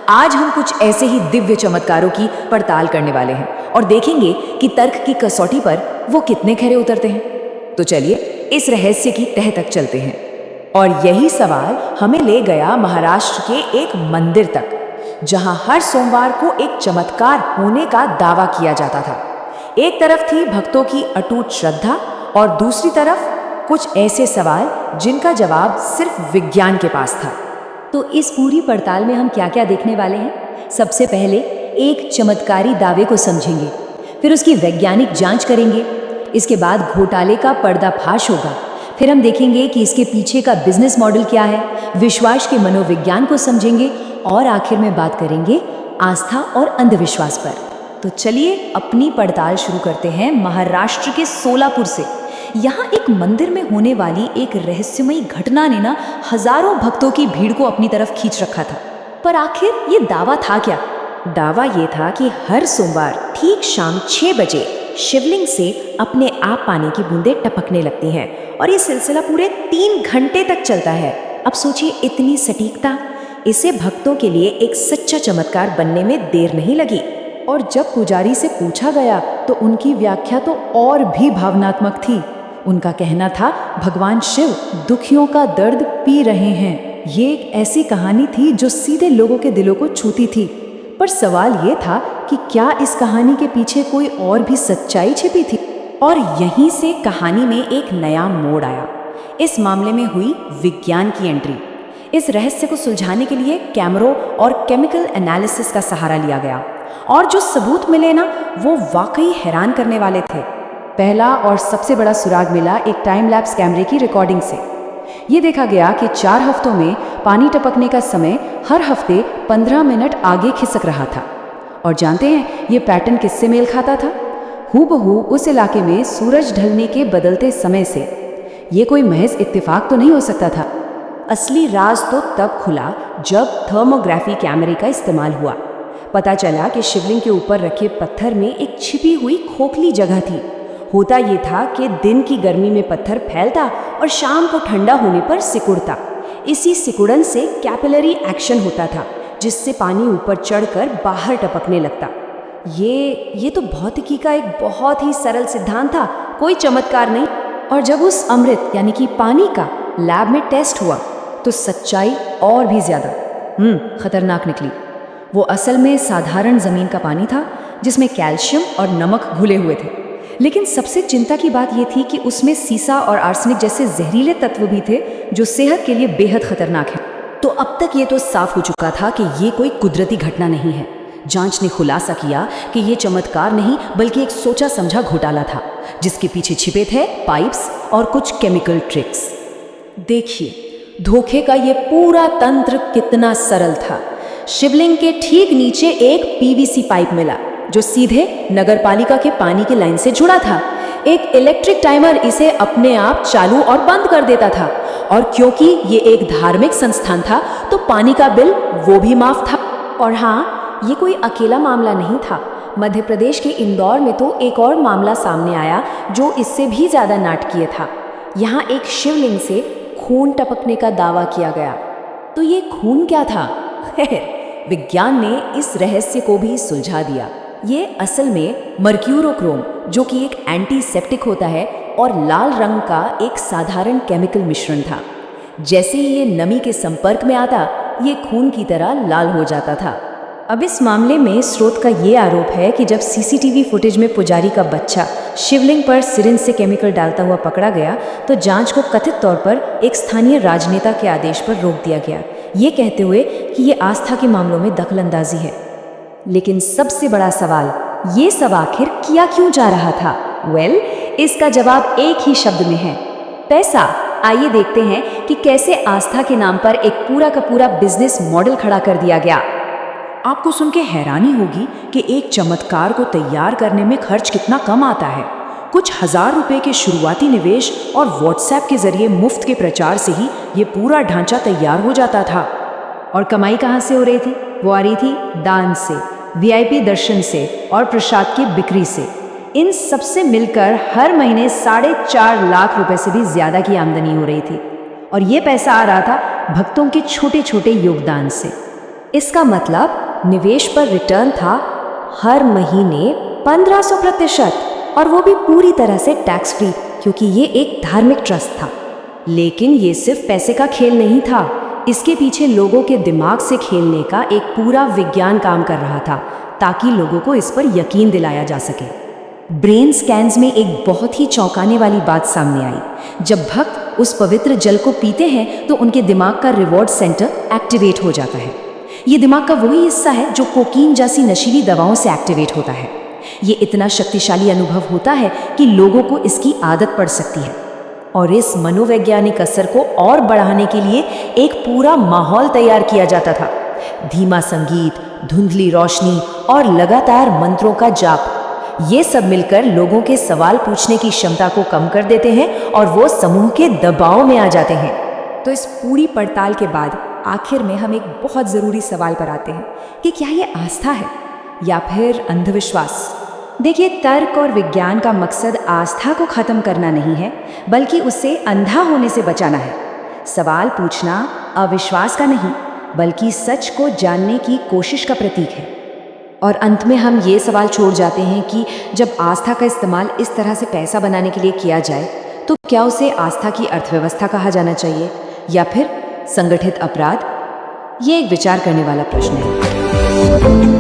आज हम कुछ ऐसे ही दिव्य चमत्कारों की पड़ताल करने वाले हैं और देखेंगे कि तर्क की कसौटी पर वो कितने खरे उतरते हैं। तो चलिए इस रहस्य की तह तक चलते हैं। और यही सवाल हमें ले गया महाराष्ट्र के एक मंदिर तक, जहां हर सोमवार को एक चमत्कार होने का दावा किया जाता था। एक तरफ थी भक्तों की अटूट श्रद्धा और दूसरी तरफ कुछ ऐसे सवाल जिनका जवाब सिर्फ विज्ञान के पास था। तो इस पूरी पड़ताल में हम क्या क्या देखने वाले हैं? सबसे पहले एक चमत्कारी दावे को समझेंगे, फिर उसकी वैज्ञानिक जांच करेंगे। इसके बाद घोटाले का पर्दाफाश होगा। फिर हम देखेंगे कि इसके पीछे का बिजनेस मॉडल क्या है, विश्वास के मनोविज्ञान को समझेंगे और आखिर में बात करेंगे आस्था और अंधविश्वास पर। तो चलिए अपनी पड़ताल शुरू करते हैं महाराष्ट्र के सोलापुर से। यहाँ एक मंदिर में होने वाली एक रहस्यमयी घटना ने हजारों भक्तों की भीड़ को अपनी तरफ खींच रखा था। पर आखिर ये दावा था क्या? दावा ये था कि हर सोमवार ठीक शाम 6 बजे शिवलिंग से अपने आप पानी की बूंदें टपकने लगती हैं और ये सिलसिला पूरे 3 घंटे तक चलता है। अब सोचिए इतनी सटीकता, इसे भक्तों के लिए एक सच्चा चमत्कार बनने में देर नहीं लगी। और जब पुजारी से पूछा गया तो उनकी व्याख्या तो और भी भावनात्मक थी। उनका कहना था भगवान शिव दुखियों का दर्द पी रहे हैं। ये एक ऐसी कहानी थी जो सीधे लोगों के दिलों को छूती थी। पर सवाल ये था कि क्या इस कहानी के पीछे कोई और भी सच्चाई छिपी थी? और यहीं से कहानी में एक नया मोड़ आया। इस मामले में हुई विज्ञान की एंट्री। इस रहस्य को सुलझाने के लिए कैमरों और केमिकल एनालिसिस का सहारा लिया गया और जो सबूत मिले वो वाकई हैरान करने वाले थे। पहला और सबसे बड़ा सुराग मिला एक टाइम लैप्स कैमरे की रिकॉर्डिंग से। ये देखा गया कि 4 हफ्तों में पानी टपकने का समय हर हफ्ते 15 मिनट आगे खिसक रहा था। और जानते हैं ये पैटर्न किससे मेल खाता था? हूबहू उस इलाके में सूरज ढलने के बदलते समय से। ये कोई महज इत्तेफाक तो नहीं हो सकता था। असली राज तो तब खुला जब थर्मोग्राफी कैमरे का इस्तेमाल हुआ। पता चला कि शिवलिंग के ऊपर रखे पत्थर में एक छिपी हुई खोखली जगह थी। होता ये था कि दिन की गर्मी में पत्थर फैलता और शाम को ठंडा होने पर सिकुड़ता। इसी सिकुड़न से कैपिलरी एक्शन होता था, जिससे पानी ऊपर चढ़कर बाहर टपकने लगता। ये तो भौतिकी का एक बहुत ही सरल सिद्धांत था, कोई चमत्कार नहीं। और जब उस अमृत यानी कि पानी का लैब में टेस्ट हुआ तो सच्चाई और भी ज्यादा खतरनाक निकली। वो असल में साधारण जमीन का पानी था जिसमें कैल्शियम और नमक घुले हुए थे। लेकिन सबसे चिंता की बात यह थी कि उसमें सीसा और आर्सेनिक जैसे जहरीले तत्व भी थे जो सेहत के लिए बेहद खतरनाक है। तो अब तक ये तो साफ हो चुका था कि ये कोई कुदरती घटना नहीं है। जांच ने खुलासा किया कि ये चमत्कार नहीं बल्कि एक सोचा समझा घोटाला था, जिसके पीछे छिपे थे पाइप्स और कुछ केमिकल ट्रिक्स। देखिए धोखे का ये पूरा तंत्र कितना सरल था। शिवलिंग के ठीक नीचे एक पीवीसी पाइप मिला जो सीधे नगरपालिका के पानी की लाइन से जुड़ा था। एक इलेक्ट्रिक टाइमर इसे अपने आप चालू और बंद कर देता था। और क्योंकि ये एक धार्मिक संस्थान था तो पानी का बिल वो भी माफ था। और हाँ, ये कोई अकेला मामला नहीं था। मध्य प्रदेश के इंदौर में तो एक और मामला सामने आया जो इससे भी ज्यादा नाटकीय था। यहाँ एक शिवलिंग से खून टपकने का दावा किया गया। तो ये खून क्या था? खैर, विज्ञान ने इस रहस्य को भी सुलझा दिया। ये असल में मर्क्यूरोक्रोम, जो कि एक एंटीसेप्टिक होता है, और लाल रंग का एक साधारण केमिकल मिश्रण था। जैसे ही ये नमी के संपर्क में आता, ये खून की तरह लाल हो जाता था। अब इस मामले में स्रोत का ये आरोप है कि जब सीसीटीवी फुटेज में पुजारी का बच्चा शिवलिंग पर सिरिंज से केमिकल डालता हुआ पकड़ा गया तो जांच को कथित तौर पर एक स्थानीय राजनेता के आदेश पर रोक दिया गया, ये कहते हुए कि ये आस्था के मामलों में दखलंदाजी है। लेकिन सबसे बड़ा सवाल, ये सब आखिर किया क्यों जा रहा था? इसका जवाब एक ही शब्द में है, पैसा। आइए देखते हैं कि कैसे आस्था के नाम पर एक पूरा का पूरा बिजनेस मॉडल खड़ा कर दिया गया। आपको सुन के हैरानी होगी कि एक चमत्कार को तैयार करने में खर्च कितना कम आता है। कुछ हजार रुपए के शुरुआती निवेश और व्हाट्सएप के जरिए मुफ्त के प्रचार से ही ये पूरा ढांचा तैयार हो जाता था। और कमाई कहाँ से हो रही थी? वो आ रही थी दान से, वीआईपी दर्शन से और प्रसाद की बिक्री से। इन सब से मिलकर हर महीने 4.5 लाख रुपए से भी ज्यादा की आमदनी हो रही थी। और ये पैसा आ रहा था भक्तों के छोटे छोटे योगदान से। इसका मतलब निवेश पर रिटर्न था हर महीने 1500%, और वो भी पूरी तरह से टैक्स फ्री, क्योंकि ये एक धार्मिक ट्रस्ट था। लेकिन ये सिर्फ पैसे का खेल नहीं था, इसके पीछे लोगों के दिमाग से खेलने का एक पूरा विज्ञान काम कर रहा था, ताकि लोगों को इस पर यकीन दिलाया जा सके। ब्रेन स्कैन्स में एक बहुत ही चौंकाने वाली बात सामने आई। जब भक्त उस पवित्र जल को पीते हैं तो उनके दिमाग का रिवॉर्ड सेंटर एक्टिवेट हो जाता है। ये दिमाग का वही हिस्सा है जो कोकीन जैसी नशीली दवाओं से एक्टिवेट होता है। ये इतना शक्तिशाली अनुभव होता है कि लोगों को इसकी आदत पड़ सकती है, और इस मनोवैज्ञानिक असर को और बढ़ाने के लिए एक पूरा माहौल तैयार किया जाता था। धीमा संगीत, धुंधली रोशनी और लगातार मंत्रों का जाप, ये सब मिलकर लोगों के सवाल पूछने की क्षमता को कम कर देते हैं और वो समूह के दबाव में आ जाते हैं। तो इस पूरी पड़ताल के बाद आखिर में हम एक बहुत ज़रूरी सवाल पर आते हैं कि क्या ये आस्था है या फिर अंधविश्वास। देखिए, तर्क और विज्ञान का मकसद आस्था को ख़त्म करना नहीं है, बल्कि उससे अंधा होने से बचाना है। सवाल पूछना अविश्वास का नहीं, बल्कि सच को जानने की कोशिश का प्रतीक है। और अंत में हम ये सवाल छोड़ जाते हैं कि जब आस्था का इस्तेमाल इस तरह से पैसा बनाने के लिए किया जाए, तो क्या उसे आस्था की अर्थव्यवस्था कहा जाना चाहिए या फिर संगठित अपराध? ये एक विचार करने वाला प्रश्न है।